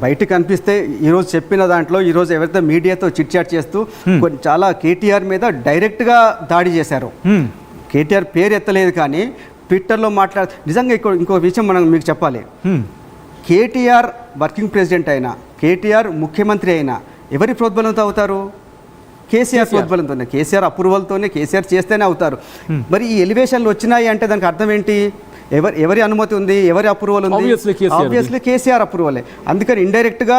బయటకు కనిపిస్తే ఈరోజు చెప్పిన దాంట్లో ఈరోజు ఎవరైతే మీడియాతో చిట్చాట్ చేస్తూ చాలా కేటీఆర్ మీద డైరెక్ట్గా దాడి చేశారు. కేటీఆర్ పేరు ఎత్తలేదు కానీ ట్విట్టర్లో నిజంగా ఇంకో విషయం మనం మీకు చెప్పాలి. కేటీఆర్ వర్కింగ్ ప్రెసిడెంట్ అయినా, కేటీఆర్ ముఖ్యమంత్రి అయినా ఎవరి ప్రోద్బలంతో అవుతారు? కేసీఆర్ ప్రోద్బలంతోనే, కేసీఆర్ అప్రూవల్తోనే, కేసీఆర్ చేస్తేనే అవుతారు. మరి ఈ ఎలివేషన్లు వచ్చినాయి అంటే దానికి అర్థం ఏంటి? ఎవరి అనుమతి ఉంది, ఎవరి అప్రూవల్ ఉంది? ఆబ్వియస్లీ కేసీఆర్ అప్రూవలే. అందుకని ఇండైరెక్ట్గా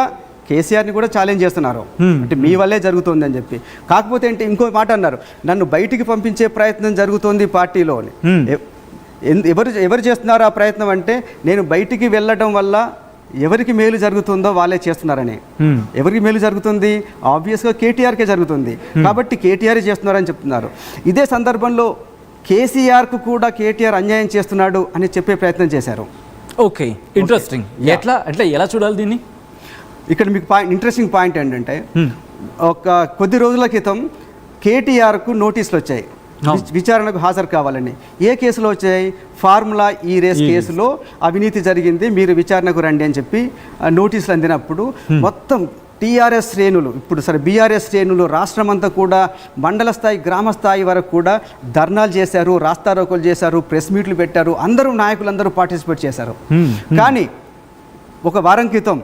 కేసీఆర్ని కూడా ఛాలెంజ్ చేస్తున్నారు, అంటే మీ వల్లే జరుగుతుంది అని చెప్పి. కాకపోతే ఏంటి, ఇంకో మాట అన్నారు, నన్ను బయటికి పంపించే ప్రయత్నం జరుగుతుంది పార్టీలో. ఎవరు చేస్తున్నారు ఆ ప్రయత్నం అంటే, నేను బయటికి వెళ్ళడం వల్ల ఎవరికి మేలు జరుగుతుందో వాళ్ళే చేస్తున్నారని. ఎవరికి మేలు జరుగుతుంది? ఆబ్వియస్గా కేటీఆర్కే జరుగుతుంది. కాబట్టి కేటీఆర్ చేస్తున్నారని చెప్తున్నారు. ఇదే సందర్భంలో కేసీఆర్కు కూడా కేటీఆర్ అన్యాయం చేస్తున్నాడు అని చెప్పే ప్రయత్నం చేశారు. Okay, interesting. ఎలా చూడాలి దీన్ని? ఇక్కడ మీకు ఇంట్రెస్టింగ్ పాయింట్ ఏంటంటే, ఒక కొద్ది రోజుల క్రితం కేటీఆర్కు నోటీసులు వచ్చాయి విచారణకు హాజరు కావాలని. ఏ కేసులో వచ్చాయి? ఫార్ములా ఈ రేస్ కేసులో అవినీతి జరిగింది, మీరు విచారణకు రండి అని చెప్పి నోటీసులు అందినప్పుడు మొత్తం టీఆర్ఎస్ శ్రేణులు, ఇప్పుడు సరే బీఆర్ఎస్ శ్రేణులు రాష్ట్రమంతా కూడా మండల స్థాయి, గ్రామ స్థాయి వరకు కూడా ధర్నాలు చేశారు, రాస్తారోకోలు చేశారు, ప్రెస్ మీట్లు పెట్టారు, అందరూ నాయకులందరూ పార్టిసిపేట్ చేశారు. కానీ ఒక వారం క్రితం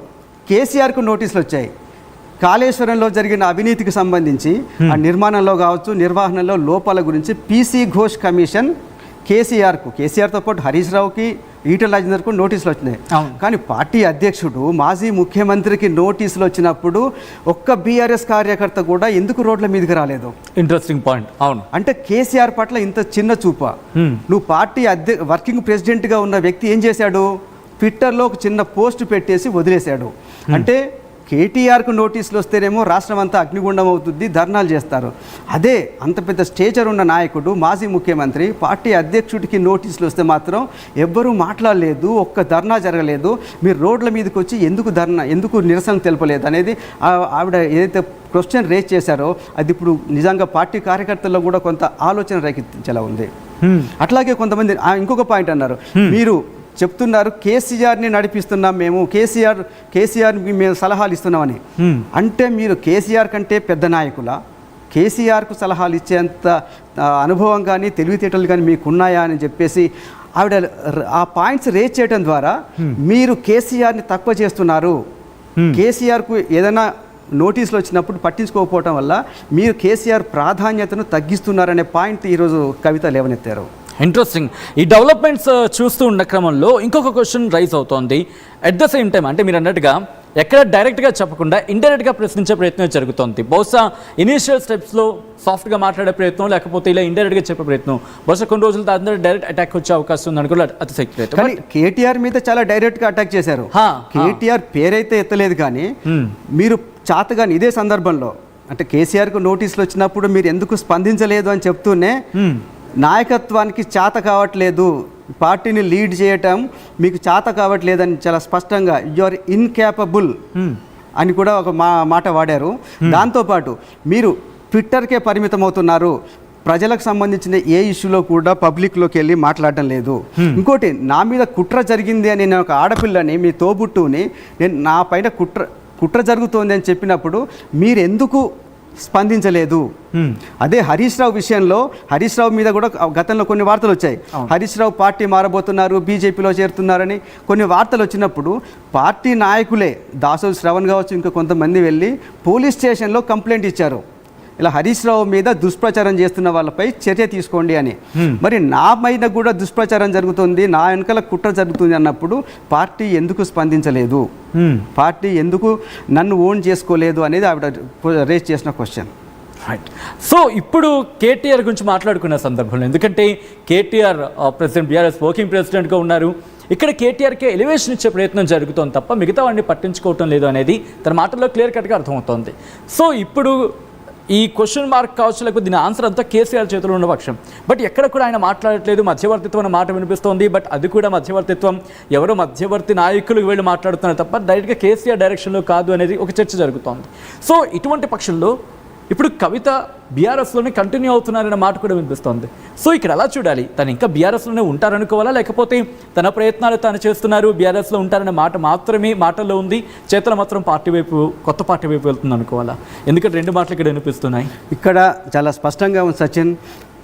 కేసీఆర్కు నోటీసులు వచ్చాయి. కాళేశ్వరంలో జరిగిన అవినీతికి సంబంధించి ఆ నిర్మాణంలో కావచ్చు, నిర్వహణలో లోపాల గురించి పీసీ ఘోష్ కమిషన్ కేసీఆర్తో పాటు హరీష్ రావుకి, ఈటెల రాజేందర్కు నోటీసులు వచ్చినాయి. కానీ పార్టీ అధ్యక్షుడు, మాజీ ముఖ్యమంత్రికి నోటీసులు వచ్చినప్పుడు ఒక్క బీఆర్ఎస్ కార్యకర్త కూడా ఎందుకు రోడ్ల మీదకి రాలేదు? Interesting point. అవును, అంటే కేసీఆర్ పట్ల ఇంత చిన్న చూప. నువ్వు పార్టీ వర్కింగ్ ప్రెసిడెంట్గా ఉన్న వ్యక్తి ఏం చేశాడు? ట్విట్టర్లో ఒక చిన్న పోస్ట్ పెట్టేసి వదిలేశాడు. అంటే కేటీఆర్కు నోటీసులు వస్తేనేమో రాష్ట్రం అంతా అగ్నిగుండం అవుతుంది, ధర్నాలు చేస్తారు. అదే అంత పెద్ద స్టేచర్ ఉన్న నాయకుడు, మాజీ ముఖ్యమంత్రి, పార్టీ అధ్యక్షుడికి నోటీసులు వస్తే మాత్రం ఎవ్వరూ మాట్లాడలేదు, ఒక్క ధర్నా జరగలేదు. మీరు రోడ్ల మీదకి వచ్చి ఎందుకు నిరసన తెలపలేదు అనేది ఆవిడ ఏదైతే క్వశ్చన్ రేజ్ చేశారో అది ఇప్పుడు నిజంగా పార్టీ కార్యకర్తల్లో కూడా కొంత ఆలోచన రేకెత్తించేలా ఉంది. అట్లాగే కొంతమంది ఇంకొక పాయింట్ అన్నారు, మీరు చెప్తున్నారు కేసీఆర్ని నడిపిస్తున్నాం మేము, కేసీఆర్కి మేము సలహాలు ఇస్తున్నామని. అంటే మీరు కేసీఆర్ కంటే పెద్ద నాయకులా? కేసీఆర్కు సలహాలు ఇచ్చేంత అనుభవం కానీ తెలివితేటలు కానీ మీకు ఉన్నాయా అని చెప్పేసి ఆవిడ ఆ పాయింట్స్ రేజ్ చేయడం ద్వారా మీరు కేసీఆర్ని తక్కువ చేస్తున్నారు, కేసీఆర్కు ఏదైనా నోటీసులు వచ్చినప్పుడు పట్టించుకోకపోవటం వల్ల మీరు కేసీఆర్ ప్రాధాన్యతను తగ్గిస్తున్నారనే పాయింట్ ఈరోజు కవిత లేవనెత్తారు. ఇంట్రెస్టింగ్. ఈ డెవలప్మెంట్స్ చూస్తూ ఉన్న క్రమంలో ఇంకొక క్వశ్చన్ రైజ్ అవుతోంది. అట్ ద సేమ్ టైం, అంటే మీరు అన్నట్టుగా ఎక్కడ డైరెక్ట్గా చెప్పకుండా ఇండైరెక్ట్గా ప్రశ్నించే ప్రయత్నం జరుగుతోంది. బహుశా ఇనీషియల్ స్టెప్స్లో సాఫ్ట్గా మాట్లాడే ప్రయత్నం, లేకపోతే ఇలా ఇండైరెక్ట్గా చెప్పే ప్రయత్నం, బహుశా కొన్ని రోజుల తర్వాత డైరెక్ట్ అటాక్ వచ్చే అవకాశం ఉంది అనుకో అతిశక్తి. కానీ కేటీఆర్ మీద చాలా డైరెక్ట్గా అటాక్ చేశారు. కేటీఆర్ పేరైతే ఎత్తలేదు కానీ మీరు చాతగాని ఇదే సందర్భంలో అంటే కేసీఆర్కు నోటీసులు వచ్చినప్పుడు మీరు ఎందుకు స్పందించలేదు అని చెప్తూనే నాయకత్వానికి చేత కావట్లేదు, పార్టీని లీడ్ చేయటం మీకు చేత కావట్లేదని చాలా స్పష్టంగా యు ఆర్ ఇన్కేపబుల్ అని కూడా ఒక మాట వాడారు. దాంతోపాటు మీరు ట్విట్టర్కే పరిమితం అవుతున్నారు, ప్రజలకు సంబంధించిన ఏ ఇష్యూలో కూడా పబ్లిక్లోకి వెళ్ళి మాట్లాడటం లేదు. ఇంకోటి, నా మీద కుట్ర జరిగింది అని, నేను ఒక ఆడపిల్లని, మీ తోబుట్టుని, నేను నా పైన కుట్ర జరుగుతోంది అని చెప్పినప్పుడు మీరు ఎందుకు స్పందించలేదు? అదే హరీష్ రావు విషయంలో, హరీష్ రావు మీద కూడా గతంలో కొన్ని వార్తలు వచ్చాయి. హరీష్ రావు పార్టీ మారబోతున్నారు, బీజేపీలో చేరుతున్నారని కొన్ని వార్తలు వచ్చినప్పుడు పార్టీ నాయకులే, దాసోజు శ్రవణ్ కావచ్చు, ఇంకా కొంతమంది వెళ్ళి పోలీస్ స్టేషన్లో కంప్లైంట్ ఇచ్చారు, ఇలా హరీష్ రావు మీద దుష్ప్రచారం చేస్తున్న వాళ్ళపై చర్య తీసుకోండి అని. మరి నా మీద కూడా దుష్ప్రచారం జరుగుతుంది, నా వెనకాల కుట్ర జరుగుతుంది అన్నప్పుడు పార్టీ ఎందుకు స్పందించలేదు, పార్టీ ఎందుకు నన్ను ఓన్ చేసుకోలేదు అనేది ఆవిడ రేజ్ చేసిన క్వశ్చన్. రైట్. సో ఇప్పుడు కేటీఆర్ గురించి మాట్లాడుకున్న సందర్భంలో, ఎందుకంటే కేటీఆర్ ప్రెసిడెంట్, బీఆర్ఎస్ వర్కింగ్ ప్రెసిడెంట్గా ఉన్నారు, ఇక్కడ కేటీఆర్కే ఎలివేషన్ ఇచ్చే ప్రయత్నం జరుగుతుంది తప్ప మిగతా వాడిని పట్టించుకోవటం లేదు అనేది తన మాటల్లో క్లియర్ కట్గా అర్థమవుతోంది. సో ఇప్పుడు ఈ క్వశ్చన్ మార్క్ కావచ్చు, లేకపోతే దీని ఆన్సర్ అంతా కేసీఆర్ చేతిలో ఉన్న పక్షం. బట్ ఎక్కడ కూడా ఆయన మాట్లాడట్లేదు, మధ్యవర్తిత్వం అనే మాట వినిపిస్తోంది. బట్ అది కూడా మధ్యవర్తిత్వం, ఎవరో మధ్యవర్తి నాయకులు వీళ్ళు మాట్లాడుతున్నారు తప్ప డైరెక్ట్గా కేసీఆర్ డైరెక్షన్లో కాదు అనేది ఒక చర్చ జరుగుతోంది. సో ఇటువంటి పక్షంలో ఇప్పుడు కవిత బీఆర్ఎస్లోనే కంటిన్యూ అవుతున్నారనే మాట కూడా వినిపిస్తోంది. సో ఇక్కడ ఎలా చూడాలి? తను ఇంకా బీఆర్ఎస్లోనే ఉంటారనుకోవాలా, లేకపోతే తన ప్రయత్నాలు తాను చేస్తున్నారు, బీఆర్ఎస్లో ఉంటారనే మాట మాత్రమే మాటల్లో ఉంది, చేతల మాత్రం పార్టీ వైపు, కొత్త పార్టీ వైపు వెళ్తుంది అనుకోవాలా? ఎందుకంటే రెండు మాటలు ఇక్కడ వినిపిస్తున్నాయి. ఇక్కడ చాలా స్పష్టంగా ఉంది సచిన్.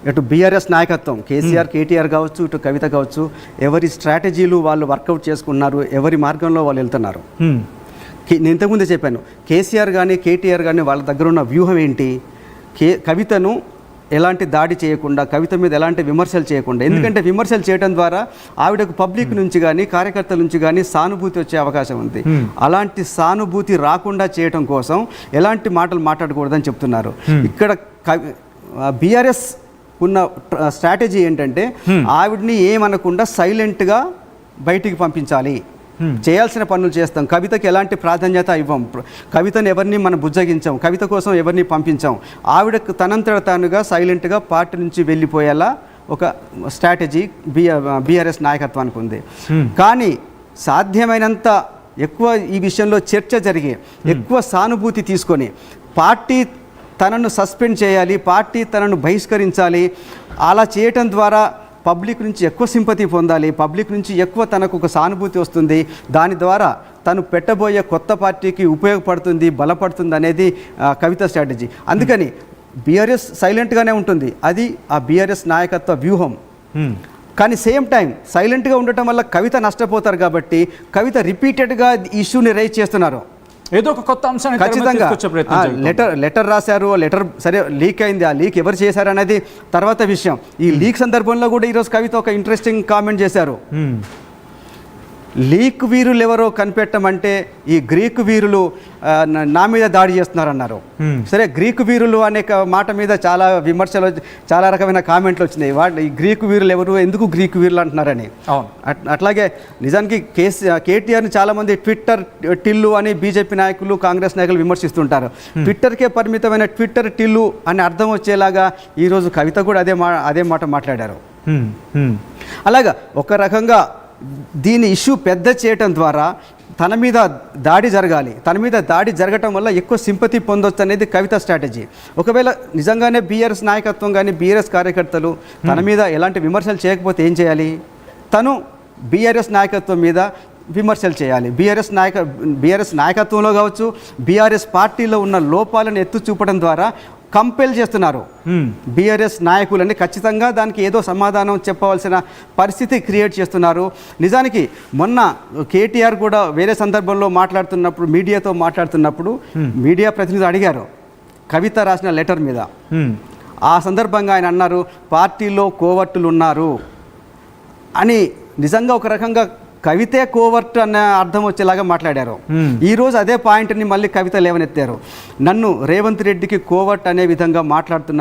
ఇటు బీఆర్ఎస్ నాయకత్వం కేసీఆర్ కేటీఆర్ కావచ్చు, ఇటు కవిత కావచ్చు, ఎవరి స్ట్రాటజీలు వాళ్ళు వర్కౌట్ చేసుకున్నారు, ఎవరి మార్గంలో వాళ్ళు వెళ్తున్నారు. నేను ఇంతకుముందే చెప్పాను, కేసీఆర్ కానీ కేటీఆర్ కానీ వాళ్ళ దగ్గర ఉన్న వ్యూహం ఏంటి? కవితను ఎలాంటి దాడి చేయకుండా, కవిత మీద ఎలాంటి విమర్శలు చేయకుండా, ఎందుకంటే విమర్శలు చేయడం ద్వారా ఆవిడకు పబ్లిక్ నుంచి కానీ కార్యకర్తల నుంచి కానీ సానుభూతి వచ్చే అవకాశం ఉంది. అలాంటి సానుభూతి రాకుండా చేయడం కోసం ఎలాంటి మాటలు మాట్లాడకూడదని చెప్తున్నారు. ఇక్కడ బీఆర్ఎస్ ఉన్న స్ట్రాటజీ ఏంటంటే ఆవిడ్ని ఏమనకుండా సైలెంట్గా బయటికి పంపించాలి, చేయాల్సిన పనులు చేస్తాం, కవితకి ఎలాంటి ప్రాధాన్యత ఇవ్వం, కవితను ఎవరిని మనం బుజ్జగించాం, కవిత కోసం ఎవరిని పంపించాం, ఆవిడకు తనంతట తానుగా సైలెంట్గా పార్టీ నుంచి వెళ్ళిపోయేలా ఒక స్ట్రాటజీ బీఆర్ఎస్ నాయకత్వానికి ఉంది. కానీ సాధ్యమైనంత ఎక్కువ ఈ విషయంలో చర్చ జరిగి ఎక్కువ సానుభూతి తీసుకొని పార్టీ తనను సస్పెండ్ చేయాలి, పార్టీ తనను బహిష్కరించాలి, అలా చేయటం ద్వారా పబ్లిక్ నుంచి ఎక్కువ సింపతి పొందాలి, పబ్లిక్ నుంచి ఎక్కువ తనకు ఒక సానుభూతి వస్తుంది, దాని ద్వారా తను పెట్టబోయే కొత్త పార్టీకి ఉపయోగపడుతుంది, బలపడుతుంది అనేది కవిత స్ట్రాటజీ. అందుకని బీఆర్ఎస్ సైలెంట్గానే ఉంటుంది, అది ఆ బీఆర్ఎస్ నాయకత్వ వ్యూహం. కానీ సేమ్ టైం సైలెంట్గా ఉండటం వల్ల కవిత నష్టపోతారు కాబట్టి కవిత రిపీటెడ్గా ఇష్యూని రైజ్ చేస్తున్నారు. ఏదో ఒక కొత్త అంశాన్ని ఖచ్చితంగా లెటర్ రాశారు, లెటర్ సరే లీక్ అయింది, ఆ లీక్ ఎవరు చేశారు అనేది తర్వాత విషయం. ఈ లీక్ సందర్భంలో కూడా ఈరోజు కవిత ఒక ఇంట్రెస్టింగ్ కామెంట్ చేశారు. లీక్ వీరులు ఎవరో కనిపెట్టమంటే ఈ గ్రీకు వీరులు నా మీద దాడి చేస్తున్నారన్నారు. సరే, గ్రీకు వీరులు అనే మాట మీద చాలా విమర్శలు, చాలా రకమైన కామెంట్లు వచ్చినాయి. ఈ గ్రీకు వీరులు ఎవరు, ఎందుకు గ్రీకు వీరులు అంటున్నారని. అట్లాగే నిజానికి కేటీఆర్ని చాలామంది ట్విట్టర్ టిల్లు అని బీజేపీ నాయకులు, కాంగ్రెస్ నాయకులు విమర్శిస్తుంటారు. ట్విట్టర్కే పరిమితమైన ట్విట్టర్ టిల్లు అని అర్థం వచ్చేలాగా ఈరోజు కవిత కూడా అదే మాట మాట్లాడారు. అలాగా ఒక రకంగా దీని ఇష్యూ పెద్ద చేయటం ద్వారా తన మీద దాడి జరగాలి, తన మీద దాడి జరగటం వల్ల ఎక్కువ సింపతి పొందొచ్చు అనేది కవిత స్ట్రాటజీ. ఒకవేళ నిజంగానే బీఆర్ఎస్ నాయకత్వం కానీ బీఆర్ఎస్ కార్యకర్తలు తన మీద ఎలాంటి విమర్శలు చేయకపోతే ఏం చేయాలి? తను బీఆర్ఎస్ నాయకత్వం మీద విమర్శలు చేయాలి. బీఆర్ఎస్ నాయకత్వంలో కావచ్చు, బీఆర్ఎస్ పార్టీలో ఉన్న లోపాలను ఎత్తు చూపడం ద్వారా కంపెల్ చేస్తున్నారు బీఆర్ఎస్ నాయకులని. ఖచ్చితంగా దానికి ఏదో సమాధానం చెప్పవలసిన పరిస్థితి క్రియేట్ చేస్తున్నారు. నిజానికి మొన్న కేటీఆర్ కూడా వేరే సందర్భంలో మాట్లాడుతున్నప్పుడు, మీడియాతో మాట్లాడుతున్నప్పుడు మీడియా ప్రతినిధులు అడిగారు కవిత రాసిన లెటర్ మీద. ఆ సందర్భంగా ఆయన అన్నారు, పార్టీలో కోవర్టులు ఉన్నారు అని. నిజంగా ఒక రకంగా కవితే కోవర్ట్ అనే అర్థం వచ్చేలాగా మాట్లాడారు. ఈరోజు అదే పాయింట్ని మళ్ళీ కవిత లేవనెత్తారు. నన్ను రేవంత్ రెడ్డికి కోవర్ట్ అనే విధంగా మాట్లాడుతున్నాడు.